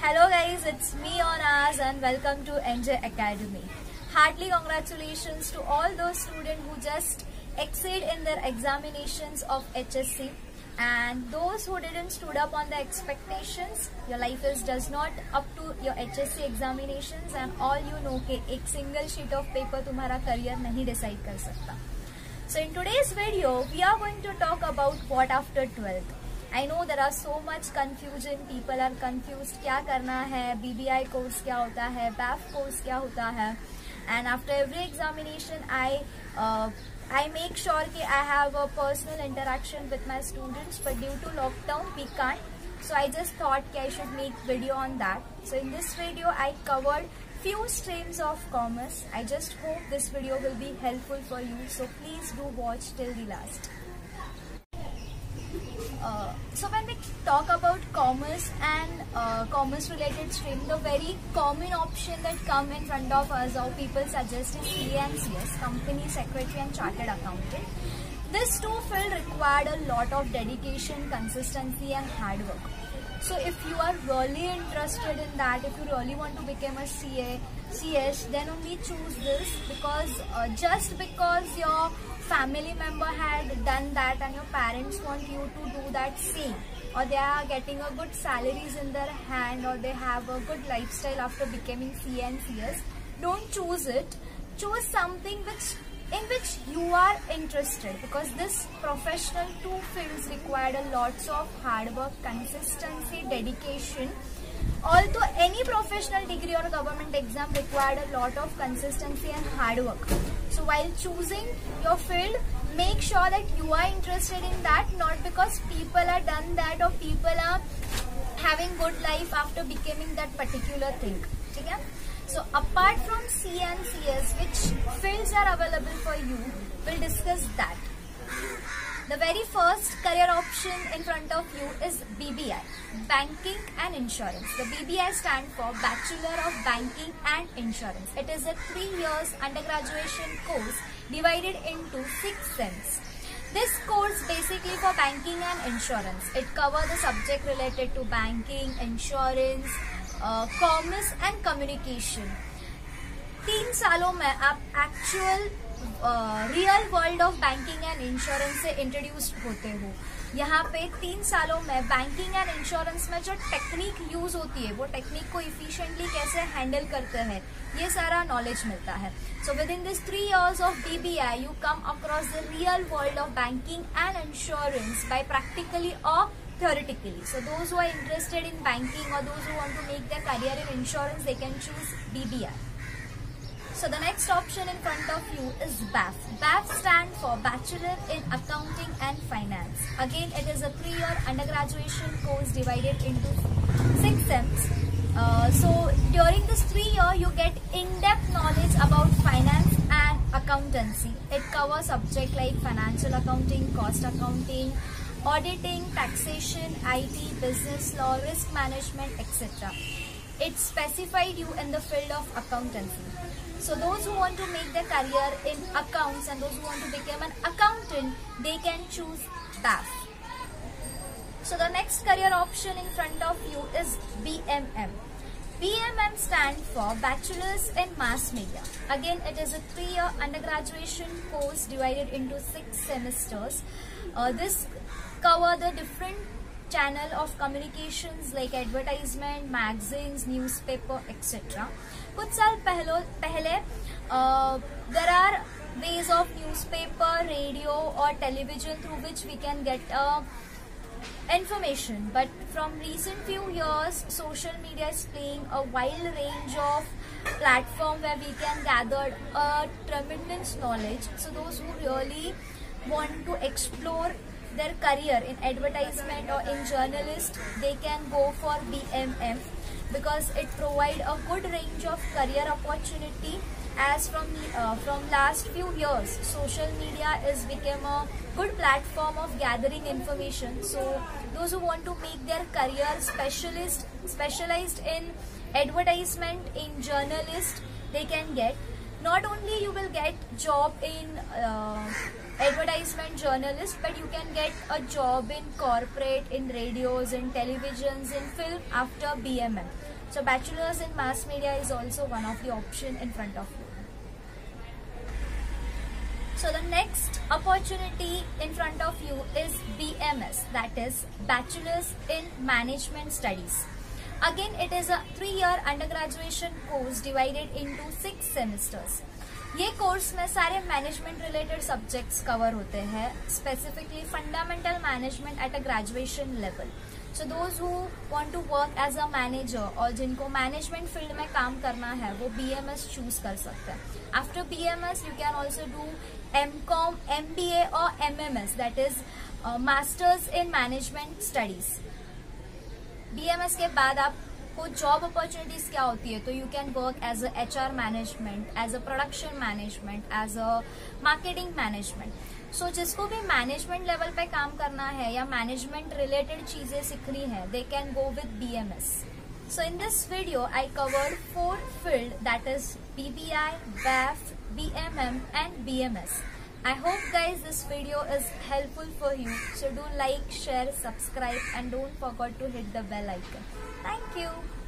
Hello guys, it's me Onaz and welcome to NJ Academy. Heartily congratulations to all those students who just exceed in their examinations of HSC, and those who didn't stood up on the expectations. Your life is does not up to your HSC examinations, and all you know कि एक single sheet of paper तुम्हारा career नहीं decide कर सकता. So in today's video, we are going to talk about what after 12th. I know there are so much confusion. People are confused. क्या करना है? BBI course क्या होता है? BAF course क्या होता है? And after every examination, I make sure कि I have a personal interaction with my students. But due to lockdown, we can't. So I just thought कि I should make video on that. So in this video, I covered few streams of commerce. I just hope this video will be helpful for you. So please do watch till the last. So when we talk about commerce and commerce related stream, the very common option that come in front of us or people suggest is CA and CS, Company Secretary and Chartered Accountant. This two field required a lot of dedication, consistency and hard work. So if you are really interested in that, if you really want to become a CA, CS, then only choose this, because just because your family member had done that and your parents want you to do that same, or they are getting a good salaries in their hand, or they have a good lifestyle after becoming CA and CS, don't choose it. Choose something in which you are interested, because this professional two fields required a lots of hard work, consistency, dedication. Although any professional degree or government exam required a lot of consistency and hard work. So while choosing your field, make sure that you are interested in that, not because people are done that or people are having good life after becoming that particular thing. Okay? So apart from C and CS, which fields are available for you, we'll discuss that. The very first career option in front of you is BBI, Banking and Insurance. The BBI stands for Bachelor of Banking and Insurance. It is a 3 years undergraduate course divided into 6 sems. This course basically for banking and insurance. It covers the subject related to banking, insurance, commerce and communication. 3 सालों में आप actual real world of banking and insurance से introduce होते हो. यहाँ पे 3 सालों में बैंकिंग एंड इंश्योरेंस में जो टेक्निक यूज होती है, वो टेक्निक को इफिशिएंटली कैसे हैंडल करते हैं, ये सारा नॉलेज मिलता है. So with in this 3 years of BBI, you come across the real world of banking and insurance by practically or theoretically. So those who are interested in banking or those who want to make their career in insurance, they can choose BBI. So the next option in front of you is BAF. BAF stands for Bachelor in Accounting and Finance. Again, it is a 3-year undergraduate course divided into 6 sems. So during this 3 years, you get in-depth knowledge about finance and accountancy. It covers subjects like financial accounting, cost accounting, auditing, taxation, IT, business law, risk management, etc. It specified you in the field of accountancy. So those who want to make their career in accounts and those who want to become an accountant, they can choose BAF. So the next career option in front of you is BMM. BMM stands for Bachelors in Mass Media. Again, it is a 3-year undergraduate course divided into 6 semesters. This cover the different channel of communications like advertisement, magazines, newspaper, etc. कुछ साल पहले there are ways of newspaper, radio or television through which we can get information, but from recent few years, social media is playing a wide range of platform where we can gather a tremendous knowledge. So those who really want to explore their career in advertisement or in journalist, they can go for BMM, because it provide a good range of career opportunity. As from last few years, social media is become a good platform of gathering information. So those who want to make their career specialized in advertisement, in journalist, they can get. Not only you will get job in advertisement journalist, but you can get a job in corporate, in radios, in televisions, in film after BMM. So bachelor's in mass media is also one of the option in front of you. So the next opportunity in front of you is BMS, that is Bachelor's in Management Studies. Again, it is a 3-year undergraduate course divided into 6 semesters. ये course में सारे management related subjects cover होते हैं, specifically fundamental management at a graduation level. So those who want to work as a manager और जिनको management field में काम करना है वो BMS चूज कर सकते हैं. After BMS you can also do MCOM, MBA और MMS, that is masters in management studies. BMS के बाद आपको जॉब अपॉर्चुनिटीज क्या होती है, तो you can work as a HR management, as a production management, as a marketing management. So जिसको भी मैनेजमेंट लेवल पे काम करना है या मैनेजमेंट रिलेटेड चीजें सीखनी है, they can go with BMS. So in this video, I covered 4 fields, that is BBI, BAF, BMM and BMS. I hope guys this video is helpful for you. So do like, share, subscribe and don't forget to hit the bell icon. Thank you.